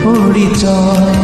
পরিচয়।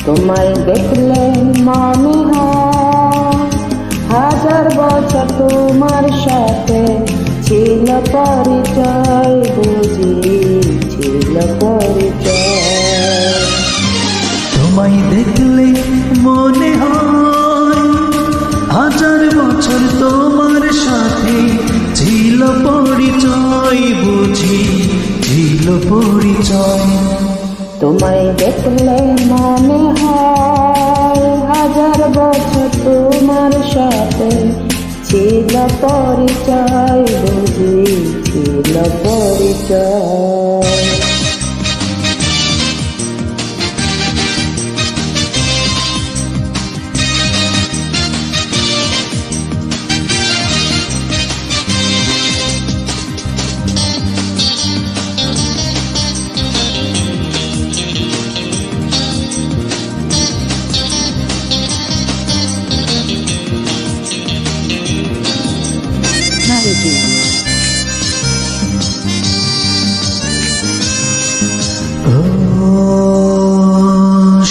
তোমায় দেখলে মনে হয় হাজার বছর তোমার সাথে ছিল পরিচয়, বুঝি ছিল পরিচয়। তোমায় দেখলে মনে হয় হাজার বছর তোমার সাথে ছিল পরিচয়, বুঝি ছিল পরিচয়। তোমায় দেখলে মনে হয় হাজার বছর তোমার সাথে ছিল পরিচয়, বুঝি ছিল পরিচয়।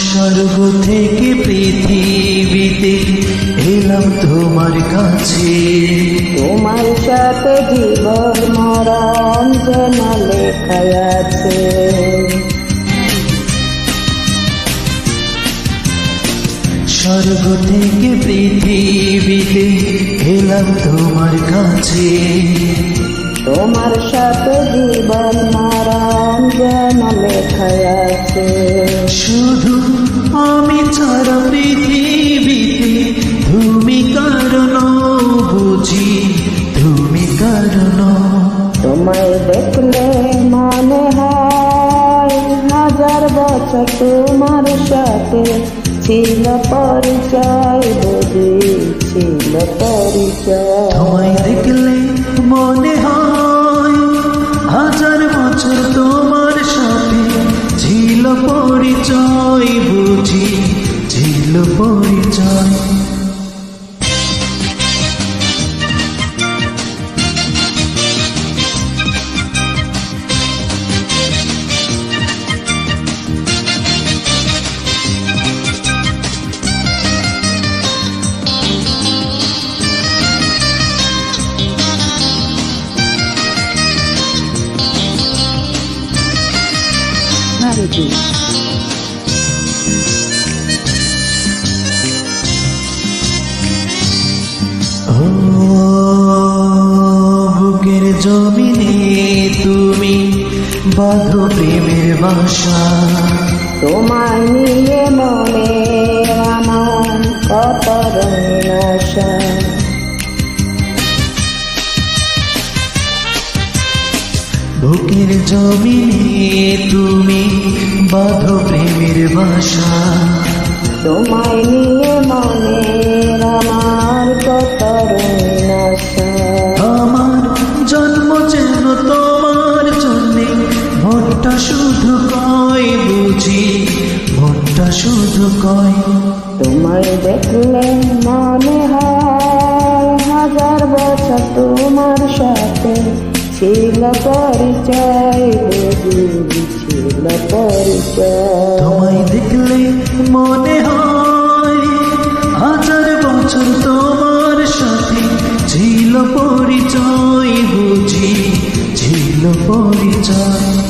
স্বর্গ থেকে পৃথিবীতে এলাম তোমার কাছে, তোমার সাথে জীবন মরণ যেন লেখা আছে। স্বর্গ থেকে পৃথিবীতে এলাম তোমার কাছে, তোমার সাথে জীবন মরণ যেন লেখা আছে। শুধু আমি ছাড়া পৃথিবীতে তুমি কারণ, বুঝি তুমি কারণ। তোমায় দেখলে মনে হয় হাজার বছর তোমার সাথে ছিল পরিচয়, বুঝি ছিল পরিচয়। তোমায় দেখলে মনে হয় হাজার বছর তোমার সাথে ছিল পরিচয়, বুঝি ছিল পরিচয়। বুকের জমিনে তুমি বাঁধো প্রেমের বাসা, তোমায় নিয়ে মনে আমার কত রঙিন আশা। বুকের জমিনে তুমি বাঁধো প্রেমের বাসা, তোমায় নিয়ে মনে আমার কত রঙিন আশা। আমার জন্ম যেন তোমার জন্যে, মনটা শুধু কয়, বুঝি মনটা শুধু কয়। তোমায় দেখলে মনে হয় হাজার বছর তোমার সাথে ছিল পরিচয়, বুঝি ছিল পরিচয়। তোমায় দেখলে মনে হয় হাজার বছর তোমার সাথে ছিল পরিচয়, বুঝি ছিল পরিচয়।